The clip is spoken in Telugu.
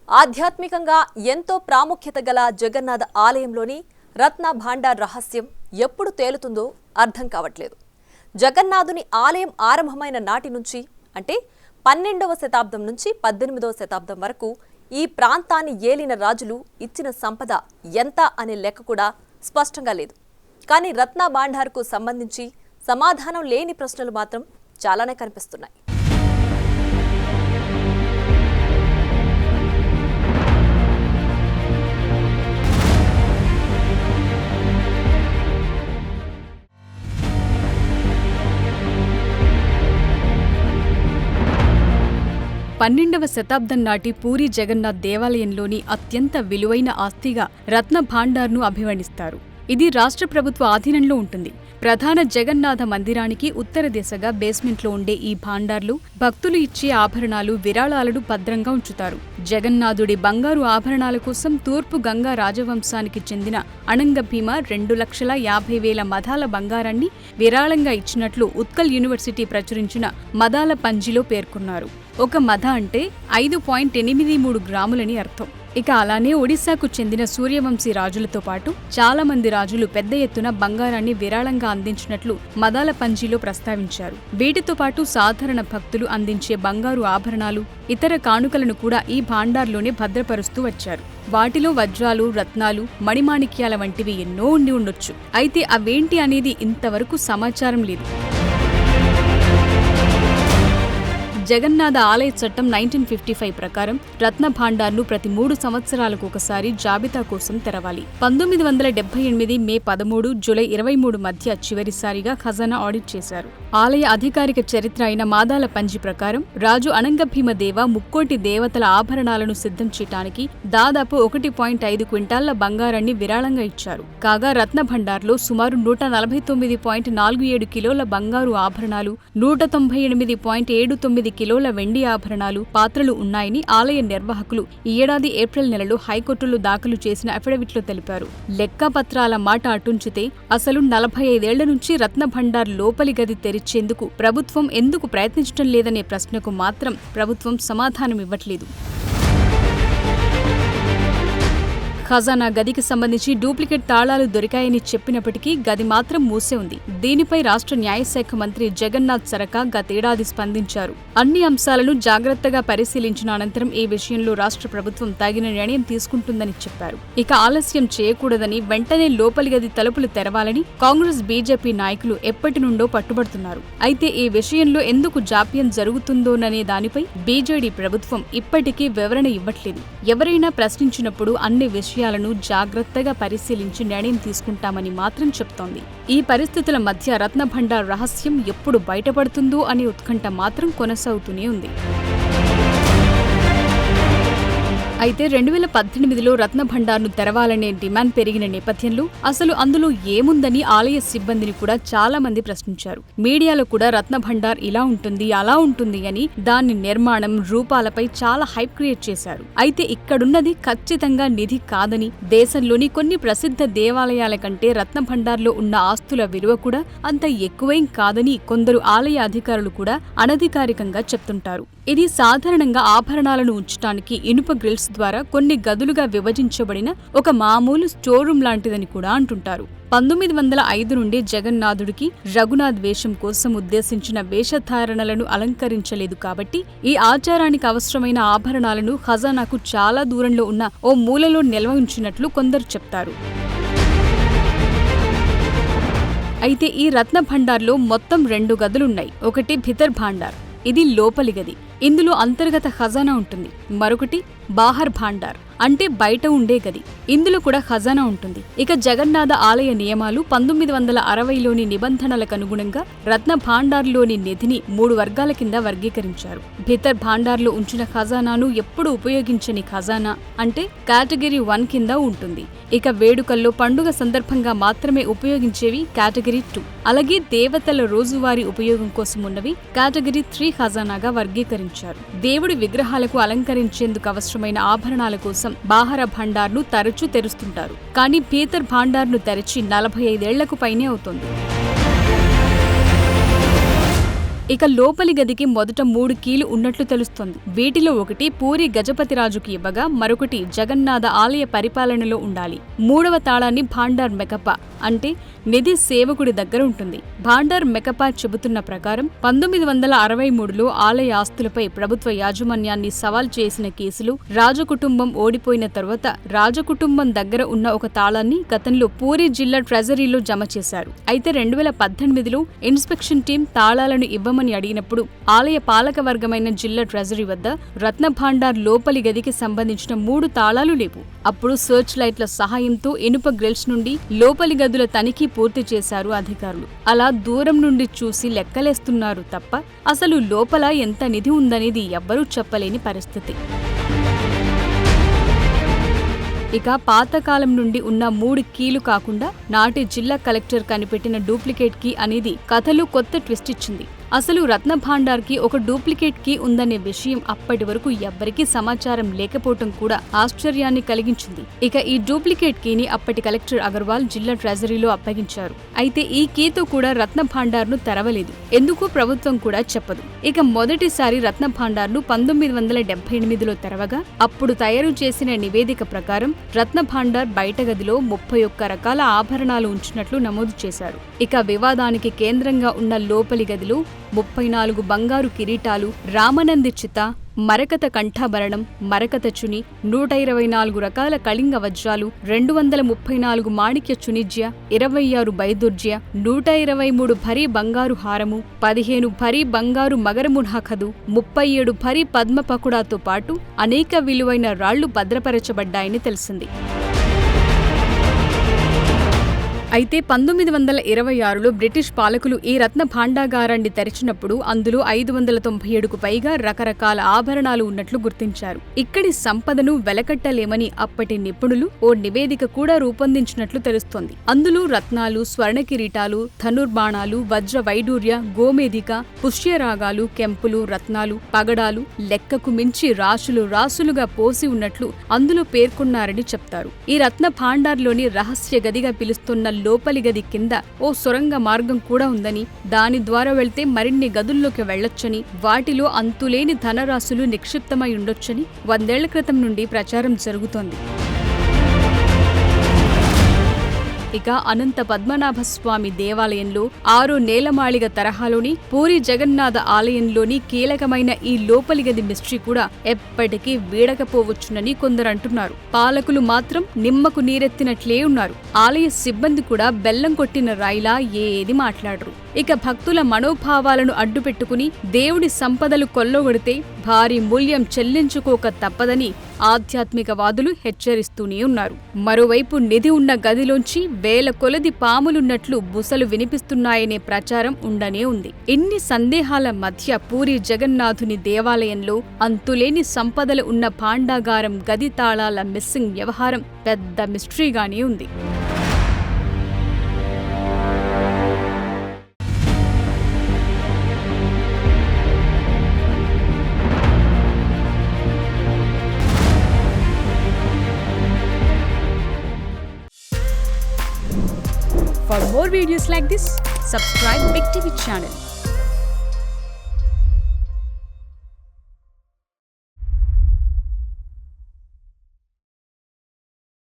ఆధ్యాత్మికంగా ఎంతో ప్రాముఖ్యత గల జగన్నాథ ఆలయంలోని రత్న భాండార్ రహస్యం ఎప్పుడు తేలుతుందో అర్థం కావట్లేదు. జగన్నాథుని ఆలయం ఆరంభమైన నాటి నుంచి అంటే 12వ శతాబ్దం నుంచి 18వ శతాబ్దం వరకు ఈ ప్రాంతాన్ని ఏలిన రాజులు ఇచ్చిన సంపద ఎంత అనే లెక్క కూడా స్పష్టంగా లేదు. కానీ రత్న భాండార్కు సంబంధించి సమాధానం లేని ప్రశ్నలు మాత్రం చాలానే కనిపిస్తున్నాయి. పన్నెండవ శతాబ్దం నాటి పూరి జగన్నాథ్ దేవాలయంలోని అత్యంత విలువైన ఆస్తిగా రత్న భాండార్ను అభివర్ణిస్తారు. ఇది రాష్ట్ర ప్రభుత్వ ఆధీనంలో ఉంటుంది. ప్రధాన జగన్నాథ మందిరానికి ఉత్తర దిశగా బేస్మెంట్లో ఉండే ఈ భాండార్లు భక్తులు ఇచ్చే ఆభరణాలు, విరాళాలను భద్రంగా ఉంచుతారు. జగన్నాథుడి బంగారు ఆభరణాల కోసం తూర్పు గంగా రాజవంశానికి చెందిన అనంగ భీమ 2,50,000 మదాల బంగారాన్ని విరాళంగా ఇచ్చినట్లు ఉత్కల్ యూనివర్సిటీ ప్రచురించిన మదాల పంజిలో పేర్కొన్నారు. ఒక మద అంటే 5.83 గ్రాములని అర్థం. ఇక అలానే ఒడిశాకు చెందిన సూర్యవంశీ రాజులతో పాటు చాలా మంది రాజులు పెద్ద ఎత్తున బంగారాన్ని విరాళంగా అందించినట్లు మదాల పంజిలో ప్రస్తావించారు. వీటితో పాటు సాధారణ భక్తులు అందించే బంగారు ఆభరణాలు, ఇతర కానుకలను కూడా ఈ భాండార్లోనే భద్రపరుస్తూ వచ్చారు. వాటిలో వజ్రాలు, రత్నాలు, మణిమాణిక్యాల వంటివి ఎన్నో ఉండి ఉండొచ్చు. అయితే అవేంటి అనేది ఇంతవరకు సమాచారం లేదు. జగన్నాథ ఆలయ చట్టం 1955 ప్రకారం రత్న భాండార్ను ప్రతి 3 సంవత్సరాలకు ఒకసారి జాబితా కోసం తెరవాలి. 1978 మే 13, జూలై 23 మధ్య చివరిసారిగా ఖజానా ఆడిట్ చేశారు. ఆలయ అధికారిక చరిత్ర అయిన మాదాల పంజి ప్రకారం రాజు అనంగభీమ దేవ 3,000,000 దేవతల ఆభరణాలను సిద్ధం చేయడానికి దాదాపు 1.5 క్వింటాళ్ల బంగారాన్ని విరాళంగా ఇచ్చారు. కాగా రత్న భండార్లో సుమారు 149.47 కిలోల బంగారు ఆభరణాలు, 198.79 కిలోల వెండి ఆభరణాలు, పాత్రలు ఉన్నాయని ఆలయ నిర్వాహకులు ఈ ఏడాది ఏప్రిల్ నెలలో హైకోర్టులో దాఖలు చేసిన అఫిడవిట్లో తెలిపారు. లెక్కపత్రాల మాట అటుంచితే అసలు 45 ఏళ్ల నుంచి రత్న భండార్ లోపలి గది తెరిచేందుకు ప్రభుత్వం ఎందుకు ప్రయత్నించడం లేదనే ప్రశ్నకు మాత్రం ప్రభుత్వం సమాధానమివ్వట్లేదు. ఖజానా గదికి సంబంధించి డూప్లికేట్ తాళాలు దొరికాయని చెప్పినప్పటికీ గది మాత్రం మూసే ఉంది. దీనిపై రాష్ట్ర న్యాయశాఖ మంత్రి జగన్నాథ్ సరకా గతేడాది స్పందించారు. అన్ని అంశాలను జాగ్రత్తగా పరిశీలించిన అనంతరం ఈ విషయంలో రాష్ట్ర ప్రభుత్వం తగిన నిర్ణయం తీసుకుంటుందని చెప్పారు. ఇక ఆలస్యం చేయకూడదని, వెంటనే లోపలి గది తలుపులు తెరవాలని కాంగ్రెస్, బీజేపీ నాయకులు ఎప్పటి నుండో పట్టుబడుతున్నారు. అయితే ఈ విషయంలో ఎందుకు జాప్యం జరుగుతుందోననే దానిపై బీజేడీ ప్రభుత్వం ఇప్పటికీ వివరణ ఇవ్వట్లేదు. ఎవరైనా ప్రశ్నించినప్పుడు అన్ని విషయాలను జాగ్రత్తగా పరిశీలించి నిర్ణయం తీసుకుంటామని మాత్రం చెప్తోంది. ఈ పరిస్థితుల మధ్య రత్న భండార్ రహస్యం ఎప్పుడు బయటపడుతుందో అనే ఉత్కంఠ మాత్రం కొనసాగుతూనే ఉంది. అయితే 2018లో రత్న భండార్ను తెరవాలనే డిమాండ్ పెరిగిన నేపథ్యంలో అసలు అందులో ఏముందని ఆలయ సిబ్బందిని కూడా చాలా మంది ప్రశ్నించారు. మీడియాలో కూడా రత్న భండార్ ఇలా ఉంటుంది, అలా ఉంటుంది అని దాని నిర్మాణం, రూపాలపై చాలా హైప్ క్రియేట్ చేశారు. అయితే ఇక్కడున్నది ఖచ్చితంగా నిధి కాదని, దేశంలోని కొన్ని ప్రసిద్ధ దేవాలయాల కంటే రత్న భండార్లో ఉన్న ఆస్తుల విలువ కూడా అంత ఎక్కువేం కాదని కొందరు ఆలయ అధికారులు కూడా అనధికారికంగా చెప్తుంటారు. ఇది సాధారణంగా ఆభరణాలను ఉంచడానికి ఇనుప గ్రిల్స్ ద్వారా కొన్ని గదులుగా విభజించబడిన ఒక మామూలు స్టోర్ రూమ్ లాంటిదని కూడా అంటుంటారు. 1905 నుండి జగన్నాథుడికి రఘునాథ్ వేషం కోసం ఉద్దేశించిన వేషధారణలను అలంకరించలేదు కాబట్టి ఈ ఆచారానికి అవసరమైన ఆభరణాలను ఖజానాకు చాలా దూరంలో ఉన్న ఓ మూలలో నిల్వ ఉంచినట్లు కొందరు చెప్తారు. అయితే ఈ రత్న భండార్లో మొత్తం 2 గదులున్నాయి. ఒకటి భితర్ భాండార్, ఇది లోపలి గది. ఇందులో అంతర్గత ఖజానా ఉంటుంది. మరొకటి బాహర్ భాండార్ అంటే బయట ఉండే గది. ఇందులో కూడా ఖజానా ఉంటుంది. ఇక జగన్నాథ ఆలయ నియమాలు 1960లోని నిబంధనలకు అనుగుణంగా రత్న భాండార్లోని నిధిని 3 వర్గాల కింద వర్గీకరించారు. భితర్ భాండార్లో ఉంచిన ఖజానాను ఎప్పుడు ఉపయోగించని ఖజానా అంటే కేటగిరీ 1 కింద ఉంటుంది. ఇక వేడుకల్లో, పండుగ సందర్భంగా మాత్రమే ఉపయోగించేవి కేటగిరీ 2. అలాగే దేవతల రోజువారీ ఉపయోగం కోసం ఉన్నవి కేటగిరీ 3 ఖజానాగా వర్గీకరించారు. దేవుడి విగ్రహాలకు అలంకరించేందుకు అవసరమైన ఆభరణాల కోసం బాహర భాండార్ను తరచూ తెరుస్తుంటారు. కానీ భితర్ భాండార్ను తెరిచి 45 ఏళ్లకు పైనే అవుతోంది. ఇక లోపలి గదికి మొదట 3 కీలు ఉన్నట్లు తెలుస్తోంది. వీటిలో ఒకటి పూరి గజపతిరాజుకి ఇవ్వగా మరొకటి జగన్నాథ ఆలయ పరిపాలనలో ఉండాలి. 3వ తాళాన్ని భాండార్ మెకప అంటే నిధి సేవకుడి దగ్గర ఉంటుంది. భాండార్ మెకప చెబుతున్న ప్రకారం 1963లో ఆలయ ఆస్తులపై ప్రభుత్వ యాజమాన్యాన్ని సవాల్ చేసిన కేసులు రాజకుటుంబం ఓడిపోయిన తర్వాత రాజకుటుంబం దగ్గర ఉన్న ఒక తాళాన్ని గతంలో పూరి జిల్లా ట్రెజరీలో జమ చేశారు. అయితే 2018లో ఇన్స్పెక్షన్ టీం తాళాలను ఇవ్వమని అడిగినప్పుడు ఆలయ పాలక వర్గమైన జిల్లా ట్రెజరీ వద్ద రత్న భాండార్ లోపలి గదికి సంబంధించిన 3 తాళాలు లేవు. అప్పుడు సర్చ్ లైట్ల సహాయంతో ఇనుప గ్రిల్స్ నుండి లోపలి గదుల తనిఖీ పూర్తి చేశారు అధికారులు. అలా దూరం నుండి చూసి లెక్కలేస్తున్నారు తప్ప అసలు లోపల ఎంత నిధి ఉందనేది ఎవ్వరూ చెప్పలేని పరిస్థితి. ఇక పాతకాలం నుండి ఉన్న 3 కీలు కాకుండా నాటి జిల్లా కలెక్టర్ కనిపెట్టిన డూప్లికేట్ కీ అనేది కథలో కొత్త ట్విస్ట్ ఇచ్చింది. అసలు రత్న భాండార్కి ఒక డూప్లికేట్ కీ ఉందనే విషయం అప్పటి వరకు ఎవ్వరికీ సమాచారం లేకపోవటం కూడా ఆశ్చర్యాన్ని కలిగించింది. ఇక ఈ డూప్లికేట్ కీని అప్పటి కలెక్టర్ అగర్వాల్ జిల్లా ట్రెజరీలో అప్పగించారు. అయితే ఈ కీతో కూడా రత్న భాండార్ను తెరవలేదు. ఎందుకు ప్రభుత్వం కూడా చెప్పదు. ఇక మొదటిసారి రత్న భాండార్ను 1978లో తెరవగా అప్పుడు తయారు చేసిన నివేదిక ప్రకారం రత్న భాండార్ బయట గదిలో 31 రకాల ఆభరణాలు ఉంచినట్లు నమోదు చేశారు. ఇక వివాదానికి కేంద్రంగా ఉన్న లోపలి గదిలో 34 బంగారు కిరీటాలు, రామనంది చిత, మరకత కంఠాభరణం, మరకత చుని, 124 రకాల కళింగ వజ్రాలు, 234 మాణిక్య చునిజ్య, 26 బైదుర్జ్య, 123 భరీ బంగారు హారము, 15 భరీ బంగారు మగరముఢాఖదు, 37 భరీ పద్మ పకుడాతో పాటు అనేక విలువైన రాళ్లు భద్రపరచబడ్డాయని తెలిసింది. అయితే 1926లో బ్రిటిష్ పాలకులు ఈ రత్న భాండాగారాన్ని తెరిచినప్పుడు అందులో 597కు పైగా రకరకాల ఆభరణాలు ఉన్నట్లు గుర్తించారు. ఇక్కడి సంపదను వెలకట్టలేమని అప్పటి నిపుణులు ఓ నివేదిక కూడా రూపొందించినట్లు తెలుస్తోంది. అందులో రత్నాలు, స్వర్ణ కిరీటాలు, ధనుర్బాణాలు, వజ్ర వైడూర్య, గోమేధిక, పుష్యరాగాలు, కెంపులు, రత్నాలు, పగడాలు లెక్కకు మించి రాశులు రాశులుగా పోసి ఉన్నట్లు అందులో పేర్కొన్నారని చెప్తారు. ఈ రత్న భాండార్లోని రహస్య గదిగా పిలుస్తున్న లోపలి గది కింద ఓ సొరంగ మార్గం కూడా ఉందని, దాని ద్వారా వెళ్తే మరిన్ని గదుల్లోకి వెళ్లొచ్చని, వాటిలో అంతులేని ధనరాశులు నిక్షిప్తమై ఉండొచ్చని 100 ఏళ్ల క్రితం నుండి ప్రచారం జరుగుతోంది. ఇక అనంత పద్మనాభస్వామి దేవాలయంలో 6 నేలమాళిగ తరహాలోని పూరి జగన్నాథ ఆలయంలోని కీలకమైన ఈ లోపలి గది మిస్టరీ కూడా ఎప్పటికీ వీడకపోవచ్చునని కొందరు అంటున్నారు. పాలకులు మాత్రం నిమ్మకు నీరెత్తినట్లే ఉన్నారు. ఆలయ సిబ్బంది కూడా బెల్లం కొట్టిన రాయిలా ఏది మాట్లాడరు. ఇక భక్తుల మనోభావాలను అడ్డుపెట్టుకుని దేవుడి సంపదలు కొల్లగొడితే భారీ మూల్యం చెల్లించుకోక తప్పదని ఆధ్యాత్మికవాదులు హెచ్చరిస్తూనే ఉన్నారు. మరోవైపు నిధి ఉన్న గదిలోంచి వేల కొలది పాములున్నట్లు బుసలు వినిపిస్తున్నాయనే ప్రచారం ఉండనే ఉంది. ఇన్ని సందేహాల మధ్య పూరి జగన్నాథుని దేవాలయంలో అంతులేని సంపదలు ఉన్న భాండాగారం గది తాళాల మిస్సింగ్ వ్యవహారం పెద్ద మిస్టరీగానే ఉంది. For more videos like this, subscribe Big TV channel.